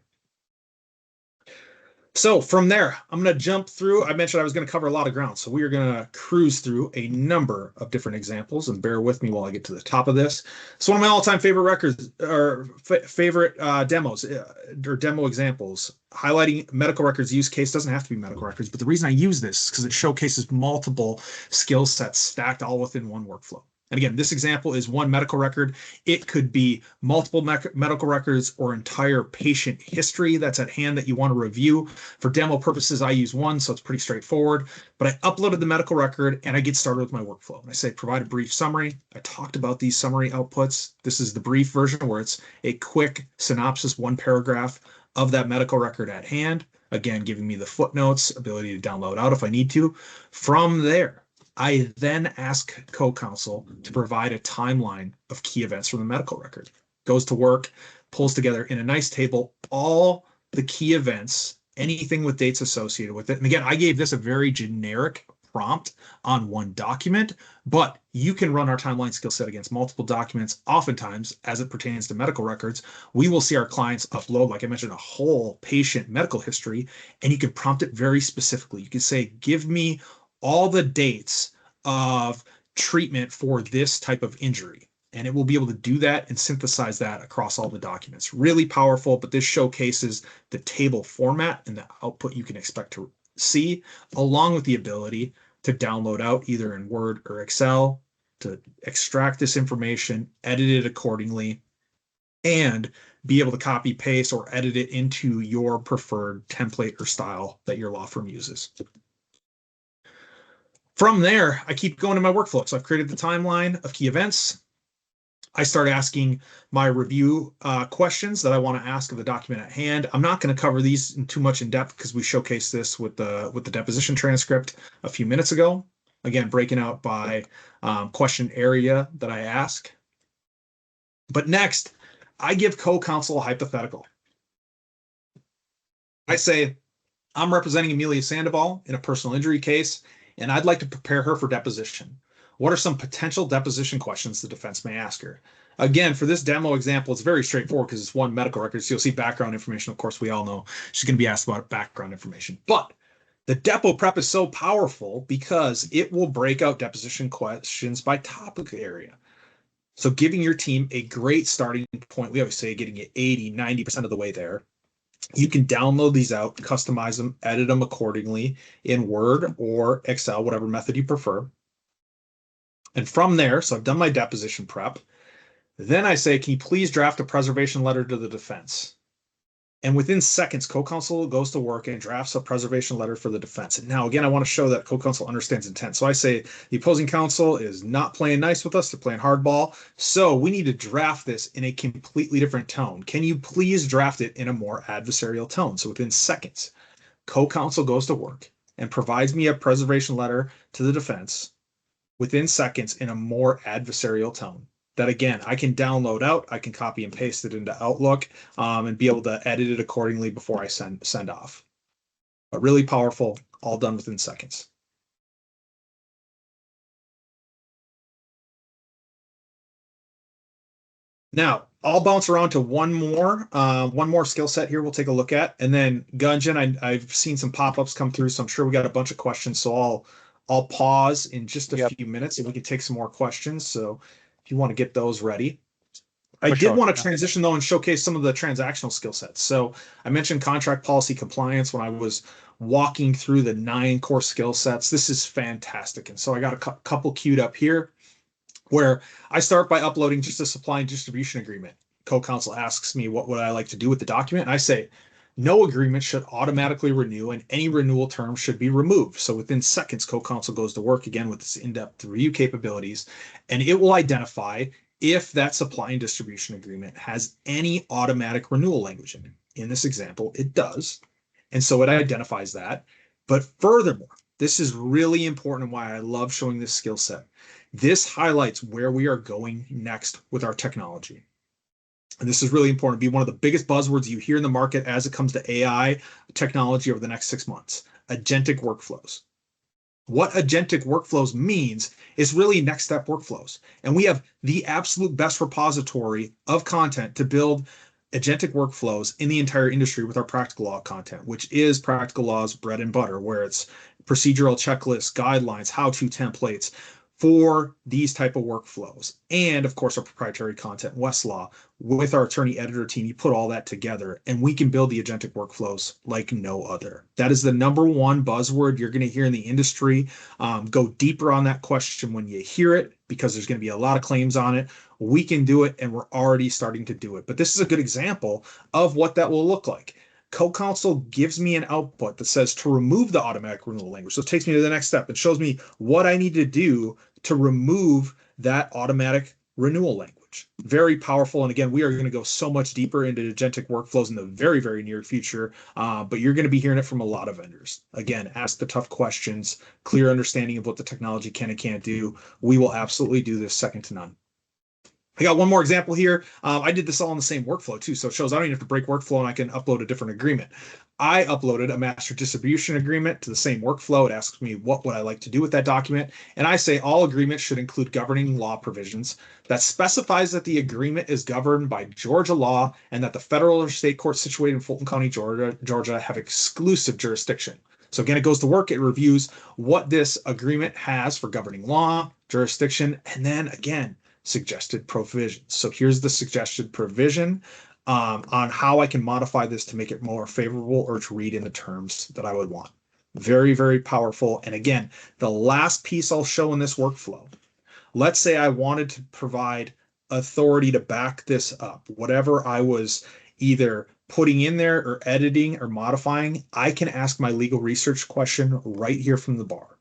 So from there, I'm going to jump through. I mentioned I was going to cover a lot of ground, so we are going to cruise through a number of different examples, and bear with me while I get to the top of this. It's one of my all-time favorite records, or favorite demos, or demo examples. Highlighting medical records use case doesn't have to be medical records, but the reason I use this is because it showcases multiple skill sets stacked all within one workflow. And again, this example is one medical record. It could be multiple medical records or entire patient history that's at hand that you want to review. For demo purposes, I use one, so it's pretty straightforward. But I uploaded the medical record, and I get started with my workflow. And I say, provide a brief summary. I talked about these summary outputs. This is the brief version, where it's a quick synopsis, one paragraph of that medical record at hand. Again, giving me the footnotes, ability to download out if I need to. From there, I then ask CoCounsel to provide a timeline of key events from the medical record. Goes to work, pulls together in a nice table all the key events, anything with dates associated with it. And again, I gave this a very generic prompt on one document, but you can run our timeline skill set against multiple documents. Oftentimes, as it pertains to medical records, we will see our clients upload, like I mentioned, a whole patient medical history, and you can prompt it very specifically. You can say, give me all the dates of treatment for this type of injury. And it will be able to do that and synthesize that across all the documents. Really powerful, but this showcases the table format and the output you can expect to see, along with the ability to download out either in Word or Excel, to extract this information, edit it accordingly, and be able to copy, paste, or edit it into your preferred template or style that your law firm uses. From there, I keep going to my workflow. So I've created the timeline of key events. I start asking my review questions that I want to ask of the document at hand. I'm not going to cover these in too much in depth because we showcased this with the deposition transcript a few minutes ago. Again, breaking out by question area that I ask. But next, I give CoCounsel a hypothetical. I say, I'm representing Amelia Sandoval in a personal injury case, and I'd like to prepare her for deposition. What are some potential deposition questions the defense may ask her? Again, for this demo example, it's very straightforward because it's one medical record. So you'll see background information. Of course, we all know she's going to be asked about background information. But the depo prep is so powerful because it will break out deposition questions by topic area. So giving your team a great starting point, we always say getting it 80, 90% of the way there. You can download these out, customize them, edit them accordingly in Word or Excel, whatever method you prefer. And from there, so I've done my deposition prep. Then I say, can you please draft a preservation letter to the defense? And within seconds, CoCounsel goes to work and drafts a preservation letter for the defense. And now, again, I want to show that CoCounsel understands intent. So I say the opposing counsel is not playing nice with us. They're playing hardball. So we need to draft this in a completely different tone. Can you please draft it in a more adversarial tone? So within seconds, CoCounsel goes to work and provides me a preservation letter to the defense within seconds in a more adversarial tone. That again, I can download out, I can copy and paste it into Outlook and be able to edit it accordingly before I send off. But really powerful, all done within seconds. Now, I'll bounce around to one more skill set here we'll take a look at. And then Gunjan, I've seen some pop-ups come through, so I'm sure we got a bunch of questions. So I'll pause in just a few minutes and we can take some more questions. So if you want to get those ready. I did want to transition though and showcase some of the transactional skill sets. So I mentioned contract policy compliance when I was walking through the 9 core skill sets. This is fantastic. And so I got a couple queued up here where I start by uploading just a supply and distribution agreement. CoCounsel asks me what would I like to do with the document. And I say, no agreement should automatically renew and any renewal term should be removed. So within seconds, CoCounsel goes to work again with its in-depth review capabilities, and it will identify if that supply and distribution agreement has any automatic renewal language in it. In this example, it does. And so it identifies that. But furthermore, this is really important and why I love showing this skill set. This highlights where we are going next with our technology. And this is really important. It'll be one of the biggest buzzwords you hear in the market as it comes to AI technology over the next 6 months, agentic workflows. What agentic workflows means is really next step workflows. And we have the absolute best repository of content to build agentic workflows in the entire industry with our practical law content, which is practical law's bread and butter, where it's procedural checklists, guidelines, how-to templates for these type of workflows. And of course, our proprietary content, Westlaw, with our attorney editor team, you put all that together and we can build the agentic workflows like no other. That is the #1 buzzword you're going to hear in the industry. Go deeper on that question when you hear it, because there's going to be a lot of claims on it. We can do it and we're already starting to do it. But this is a good example of what that will look like. CoCounsel gives me an output that says to remove the automatic renewal language. So it takes me to the next step and shows me what I need to do to remove that automatic renewal language. Very powerful. And again, we are going to go so much deeper into agentic workflows in the very, very near future. But you're going to be hearing it from a lot of vendors. Again, ask the tough questions, clear understanding of what the technology can and can't do. We will absolutely do this second to none. I got one more example here. I did this all in the same workflow too. So it shows I don't even have to break workflow and I can upload a different agreement. I uploaded a master distribution agreement to the same workflow. It asks me what would I like to do with that document. And I say all agreements should include governing law provisions that specifies that the agreement is governed by Georgia law and that the federal or state courts situated in Fulton County, Georgia have exclusive jurisdiction. So again, it goes to work. It reviews what this agreement has for governing law, jurisdiction, and then again, suggested provisions. So here's the suggested provision on how I can modify this to make it more favorable or to read in the terms that I would want. Very, very powerful. And again, the last piece I'll show in this workflow let's say I wanted to provide authority to back this up, whatever I was either putting in there or editing or modifying, I can ask my legal research question right here from the bar.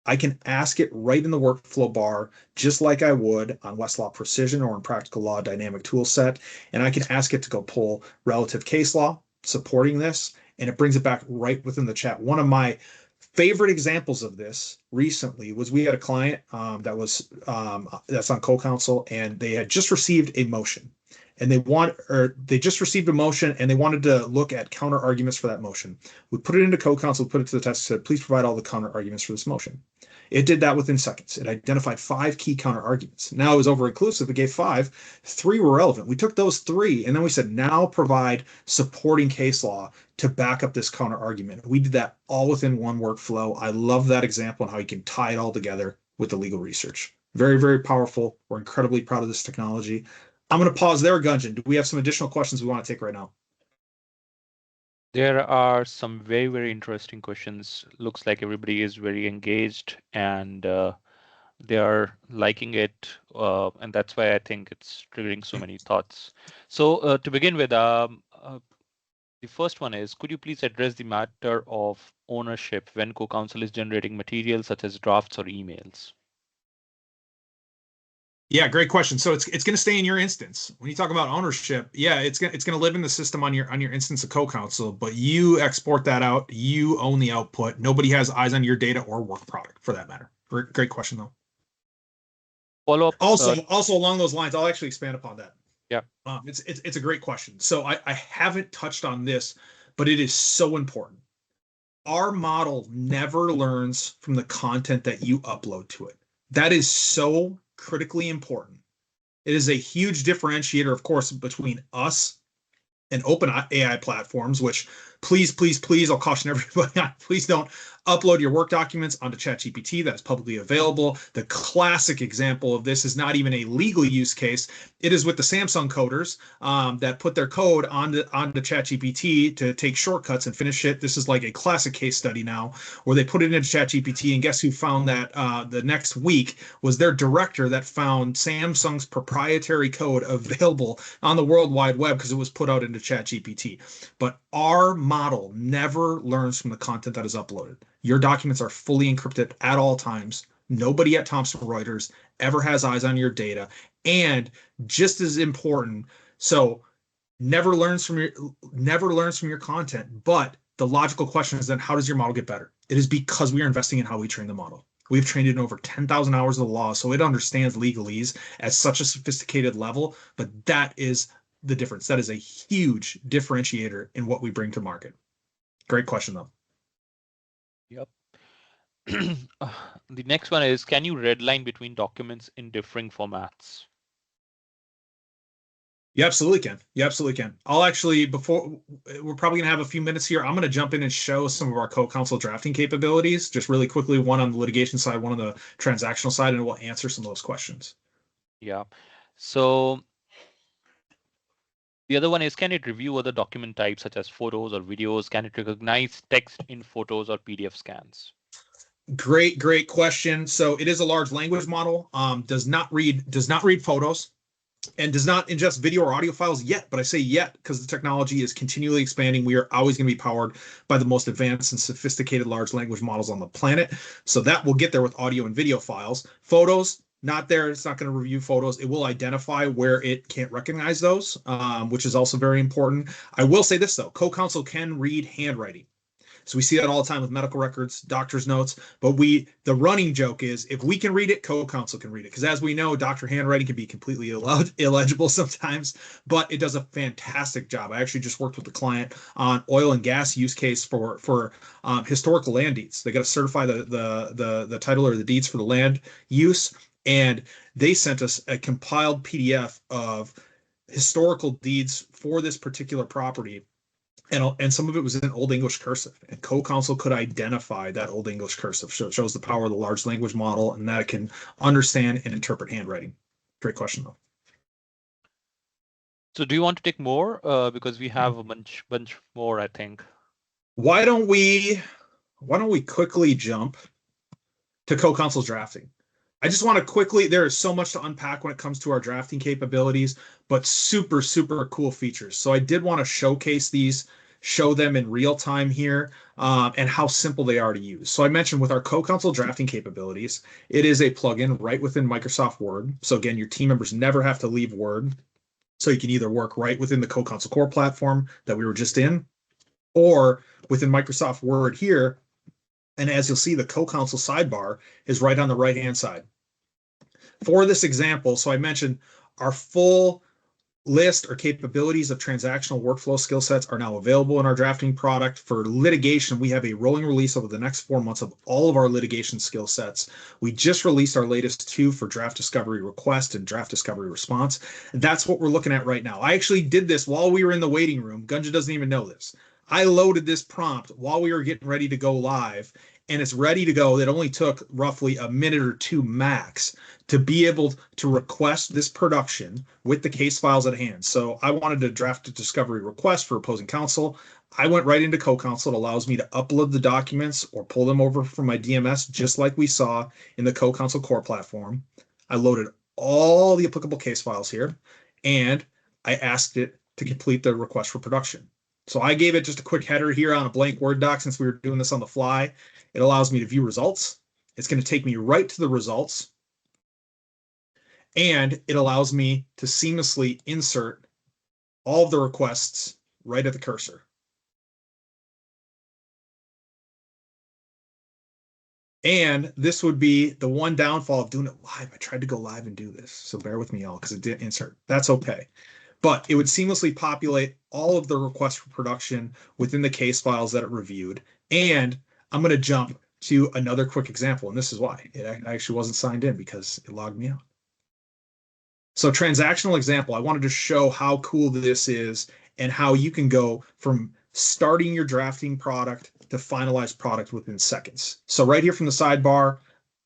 I can ask it right in the workflow bar, just like I would on Westlaw Precision or in Practical Law Dynamic Toolset. And I can ask it to go pull relative case law supporting this, and it brings it back right within the chat. One of my favorite examples of this recently was we had a client that's on CoCounsel, and they had just received a motion, and they just received a motion and they wanted to look at counter arguments for that motion. We put it into CoCounsel, put it to the test, said, please provide all the counter arguments for this motion. It did that within seconds. It identified 5 key counter arguments. Now it was over inclusive. It gave 5. 3 were relevant. We took those 3 and then we said, now provide supporting case law to back up this counter argument. We did that all within one workflow. I love that example and how you can tie it all together with the legal research. Very, very powerful. We're incredibly proud of this technology. I'm going to pause there, Gunjan. Do we have some additional questions we want to take right now? There are some very, very interesting questions. Looks like everybody is very engaged and they are liking it. And that's why I think it's triggering so many thoughts. So to begin with, the first one is, could you please address the matter of ownership when CoCounsel is generating material such as drafts or emails? Yeah, great question. So it's going to stay in your instance. When you talk about ownership, yeah, it's going to live in the system on your instance of CoCounsel, but you export that out. You own the output. Nobody has eyes on your data or work product for that matter. Great question though. Follow up. Also along those lines, I'll actually expand upon that. Yeah. It's a great question. So I haven't touched on this, but it is so important. Our model never learns from the content that you upload to it. That is so critically important. It is a huge differentiator, of course, between us and open AI platforms, which please, I'll caution everybody on, please don't upload your work documents onto ChatGPT. That's publicly available. The classic example of this is not even a legal use case. It is with the Samsung coders that put their code onto ChatGPT to take shortcuts and finish it. This is like a classic case study now where they put it into ChatGPT, and guess who found that the next week was their director that found Samsung's proprietary code available on the World Wide Web because it was put out into ChatGPT. But our model never learns from the content that is uploaded. Your documents are fully encrypted at all times. Nobody at Thomson Reuters ever has eyes on your data. And just as important, so never learns from your content, but the logical question is then how does your model get better? It is because we are investing in how we train the model. We've trained it in over 10,000 hours of the law, so it understands legalese at such a sophisticated level, but that is the difference. That is a huge differentiator in what we bring to market. Great question, though. Yep. The next one is, can you redline between documents in differing formats? You absolutely can. You absolutely can. I'll actually, before we're probably going to have a few minutes here, I'm going to jump in and show some of our CoCounsel drafting capabilities, just really quickly, one on the litigation side, one on the transactional side, and we'll answer some of those questions. Yeah. So the other one is, can it review other document types such as photos or videos? Can it recognize text in photos or PDF scans? Great question. So it is a large language model, does not read photos, and does not ingest video or audio files yet. But I say yet because the technology is continually expanding. We are always going to be powered by the most advanced and sophisticated large language models on the planet. So that will get there with audio and video files. Photos, not there. It's not going to review photos. It will identify where it can't recognize those, which is also very important. I will say this, though. CoCounsel can read handwriting. So we see that all the time with medical records, doctor's notes, but the running joke is if we can read it, CoCounsel can read it. Because as we know, doctor handwriting can be completely illegible sometimes, but it does a fantastic job. I actually just worked with a client on oil and gas use case for historical land deeds. They got to certify the title or the deeds for the land use, and they sent us a compiled PDF of historical deeds for this particular property. And some of it was in Old English cursive, and CoCounsel could identify that Old English cursive. So it shows the power of the large language model and that it can understand and interpret handwriting. Great question, though. So do you want to take more? Because we have a bunch more, I think. Why don't we quickly jump to CoCounsel's drafting? I just want to quickly, there is so much to unpack when it comes to our drafting capabilities, but super, super cool features. So I did want to showcase these, show them in real time here, and how simple they are to use. So I mentioned with our CoCounsel drafting capabilities, it is a plugin right within Microsoft Word. So again, your team members never have to leave Word. So you can either work right within the CoCounsel core platform that we were just in, or within Microsoft Word here. And as you'll see, the CoCounsel sidebar is right on the right-hand side. For this example, so I mentioned our full list or capabilities of transactional workflow skill sets are now available in our drafting product. For litigation, we have a rolling release over the next 4 months of all of our litigation skill sets. We just released our latest 2 for draft discovery request and draft discovery response. That's what we're looking at right now. I actually did this while we were in the waiting room. Gunja doesn't even know this. I loaded this prompt while we were getting ready to go live, and it's ready to go. It only took roughly a minute or 2 max to be able to request this production with the case files at hand. So I wanted to draft a discovery request for opposing counsel. I went right into CoCounsel. It allows me to upload the documents or pull them over from my DMS, just like we saw in the CoCounsel core platform. I loaded all the applicable case files here, and I asked it to complete the request for production. So I gave it just a quick header here on a blank Word doc since we were doing this on the fly. It allows me to view results. It's going to take me right to the results. And it allows me to seamlessly insert all of the requests right at the cursor. And this would be the one downfall of doing it live. I tried to go live and do this, so bear with me all because it didn't insert. That's okay. But it would seamlessly populate all of the requests for production within the case files that it reviewed. And I'm going to jump to another quick example, and this is why. It actually wasn't signed in because it logged me out. So transactional example, I wanted to show how cool this is and how you can go from starting your drafting product to finalized product within seconds. So right here from the sidebar,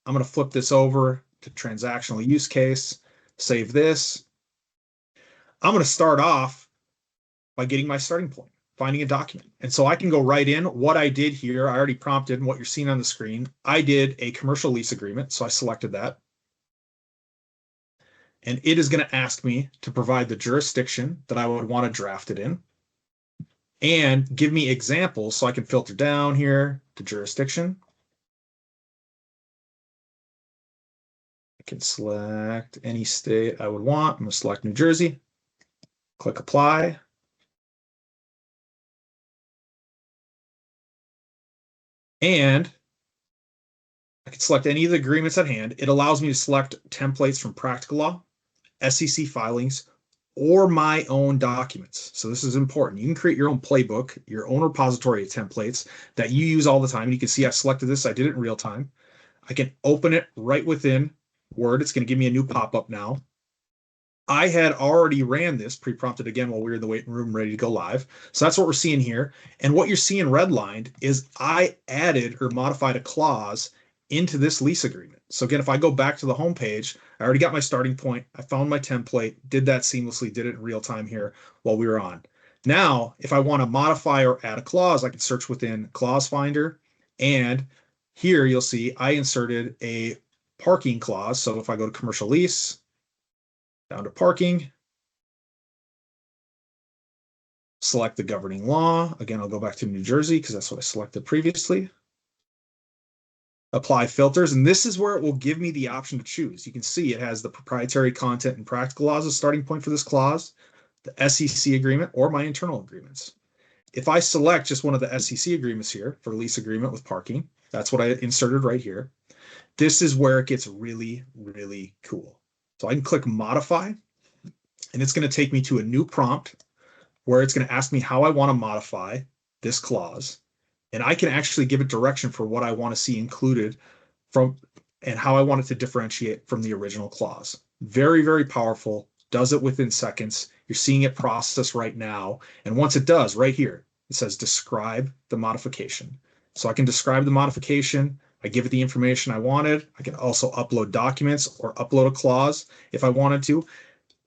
I'm going to flip this over to transactional use case, save this. I'm going to start off by getting my starting point, finding a document. And so I can go right in. What I did here, I already prompted and what you're seeing on the screen. I did a commercial lease agreement, so I selected that. And it is going to ask me to provide the jurisdiction that I would want to draft it in and give me examples so I can filter down here to jurisdiction. I can select any state I would want. I'm going to select New Jersey, click apply. And I can select any of the agreements at hand. It allows me to select templates from Practical Law, SEC filings, or my own documents. So this is important. You can create your own playbook, your own repository of templates that you use all the time. And you can see I selected this. I did it in real time. I can open it right within Word. It's going to give me a new pop-up now. I had already ran this pre-prompted again while we were in the waiting room ready to go live. So that's what we're seeing here. And what you're seeing redlined is I added or modified a clause into this lease agreement. So again, if I go back to the home page, I already got my starting point. I found my template, did that seamlessly, did it in real time here while we were on. Now, if I want to modify or add a clause, I can search within Clause Finder. And here you'll see I inserted a parking clause. So if I go to commercial lease, down to parking, select the governing law. Again, I'll go back to New Jersey because that's what I selected previously. Apply filters, and this is where it will give me the option to choose. You can see it has the proprietary content and practical laws as starting point for this clause, the SEC agreement, or my internal agreements. If I select just one of the SEC agreements here for lease agreement with parking, that's what I inserted right here. This is where it gets really, really cool. So I can click modify, and it's going to take me to a new prompt where it's going to ask me how I want to modify this clause. And I can actually give it direction for what I want to see included from and how I want it to differentiate from the original clause. Very, very powerful, does it within seconds. You're seeing it process right now. And once it does, right here, it says describe the modification. So I can describe the modification. I give it the information I wanted. I can also upload documents or upload a clause if I wanted to.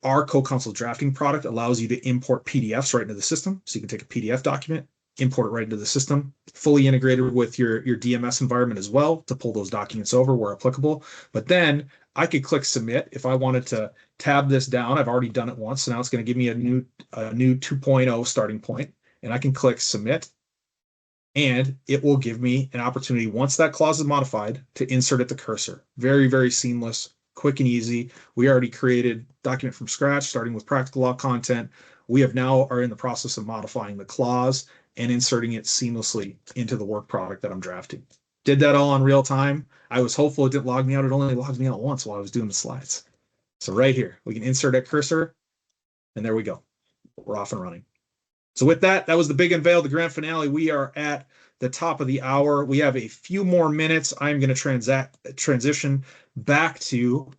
Our CoCounsel drafting product allows you to import PDFs right into the system. So you can take a PDF document, import it right into the system, fully integrated with your DMS environment as well to pull those documents over where applicable. But then I could click submit if I wanted to tab this down. I've already done it once, so now it's going to give me a new 2.0 starting point, and I can click submit, and it will give me an opportunity once that clause is modified to insert it to cursor. Very, very seamless, quick and easy. We already created document from scratch, starting with practical law content. We have now are in the process of modifying the clause and inserting it seamlessly into the work product that I'm drafting. Did that all in real time. I was hopeful it didn't log me out. It only logged me out once while I was doing the slides. So right here, we can insert at cursor, and there we go. We're off and running. So with that, that was the big unveil, the grand finale. We are at the top of the hour. We have a few more minutes. I'm going to transition back to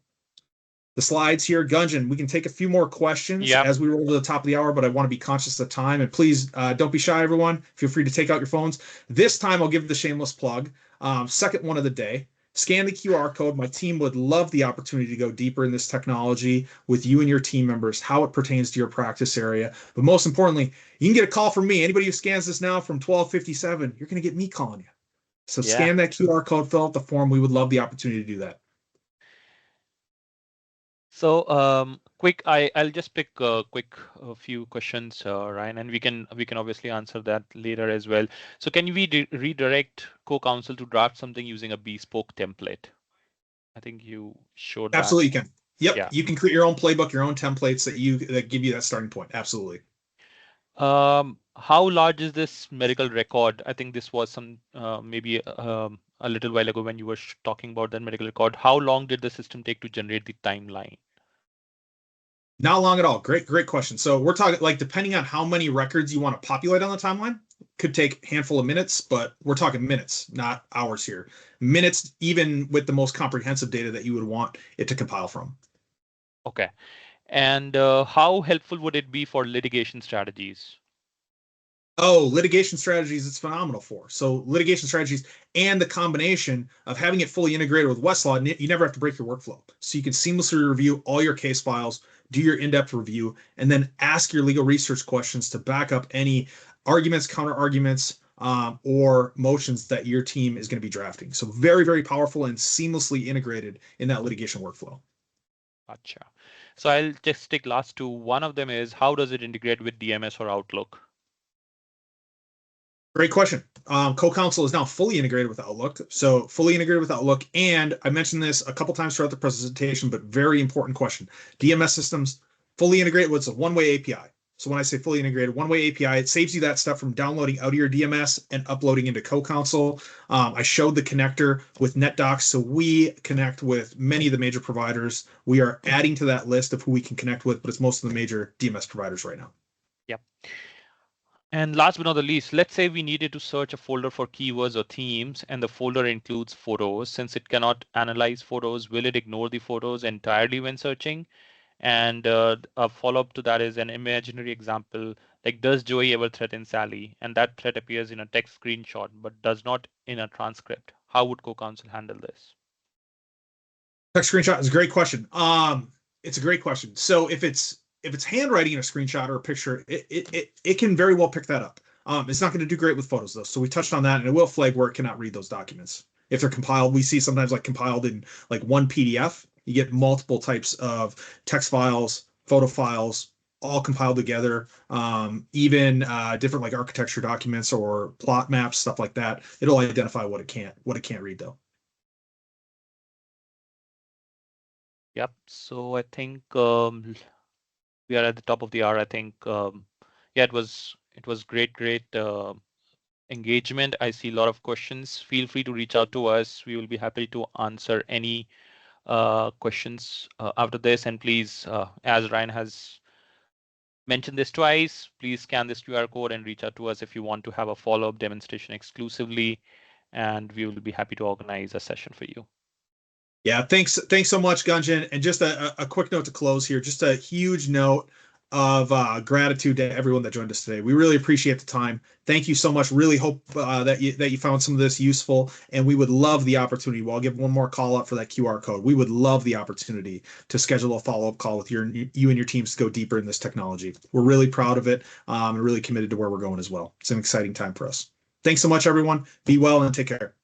the slides here. Gunjan, we can take a few more questions as we roll to the top of the hour, but I want to be conscious of time. And please don't be shy, everyone. Feel free to take out your phones. This time I'll give the shameless plug. Second one of the day. Scan the QR code. My team would love the opportunity to go deeper in this technology with you and your team members, how it pertains to your practice area. But most importantly, you can get a call from me. Anybody who scans this now from 1257, you're going to get me calling you. So scan that QR code, fill out the form. We would love the opportunity to do that. So I'll just pick a few questions, Ryan, and we can obviously answer that later as well. So can we redirect CoCounsel to draft something using a bespoke template? I think you showed that. Absolutely, you can. Yep, you can create your own playbook, your own templates that give you that starting point. Absolutely. How large is this medical record? I think this was some maybe a little while ago when you were talking about that medical record. How long did the system take to generate the timeline? Not long at all. Great question. So we're talking like depending on how many records you want to populate on the timeline, could take a handful of minutes, but we're talking minutes, not hours here. Minutes, even with the most comprehensive data that you would want it to compile from. Okay. And how helpful would it be for litigation strategies? Oh, litigation strategies, it's phenomenal for. So litigation strategies and the combination of having it fully integrated with Westlaw, you never have to break your workflow. So you can seamlessly review all your case files, do your in-depth review, and then ask your legal research questions to back up any arguments, counter arguments, or motions that your team is going to be drafting. So very, very powerful and seamlessly integrated in that litigation workflow. Gotcha. So I'll just take last two. One of them is how does it integrate with DMS or Outlook? Great question. CoCounsel is now fully integrated with Outlook. So fully integrated with Outlook. And I mentioned this a couple times throughout the presentation, but very important question. DMS systems fully integrated with a one-way API. So when I say fully integrated, one-way API, it saves you that step from downloading out of your DMS and uploading into CoCounsel. I showed the connector with NetDocs. So we connect with many of the major providers. We are adding to that list of who we can connect with, but it's most of the major DMS providers right now. Yep. And last but not the least, let's say we needed to search a folder for keywords or themes, and the folder includes photos. Since it cannot analyze photos, will it ignore the photos entirely when searching? And a follow-up to that is an imaginary example, like does Joey ever threaten Sally? And that threat appears in a text screenshot, but does not in a transcript. How would CoCounsel handle this? Text screenshot is a great question. It's a great question. So if it's handwriting in a screenshot or a picture, it can very well pick that up. It's not going to do great with photos though. So we touched on that, and it will flag where it cannot read those documents. If they're compiled, we see sometimes like compiled in like one PDF, you get multiple types of text files, photo files, all compiled together. Even different like architecture documents or plot maps, stuff like that. It'll identify what it can't read though. Yep. So I think we are at the top of the hour. I think yeah, it was great engagement. I see a lot of questions. Feel free to reach out to us. We will be happy to answer any questions after this. And please, as Ryan has mentioned this twice, please scan this QR code and reach out to us if you want to have a follow-up demonstration exclusively, and we will be happy to organize a session for you. Yeah, thanks so much, Gunjan. And just a quick note to close here, just a huge note. of gratitude to everyone that joined us today. We really appreciate the time. Thank you so much. Really hope that you found some of this useful, and we would love the opportunity. Well, I'll give one more call out for that QR code. We would love the opportunity to schedule a follow-up call with you and your teams to go deeper in this technology. We're really proud of it and really committed to where we're going as well. It's an exciting time for us. Thanks so much, everyone. Be well and take care.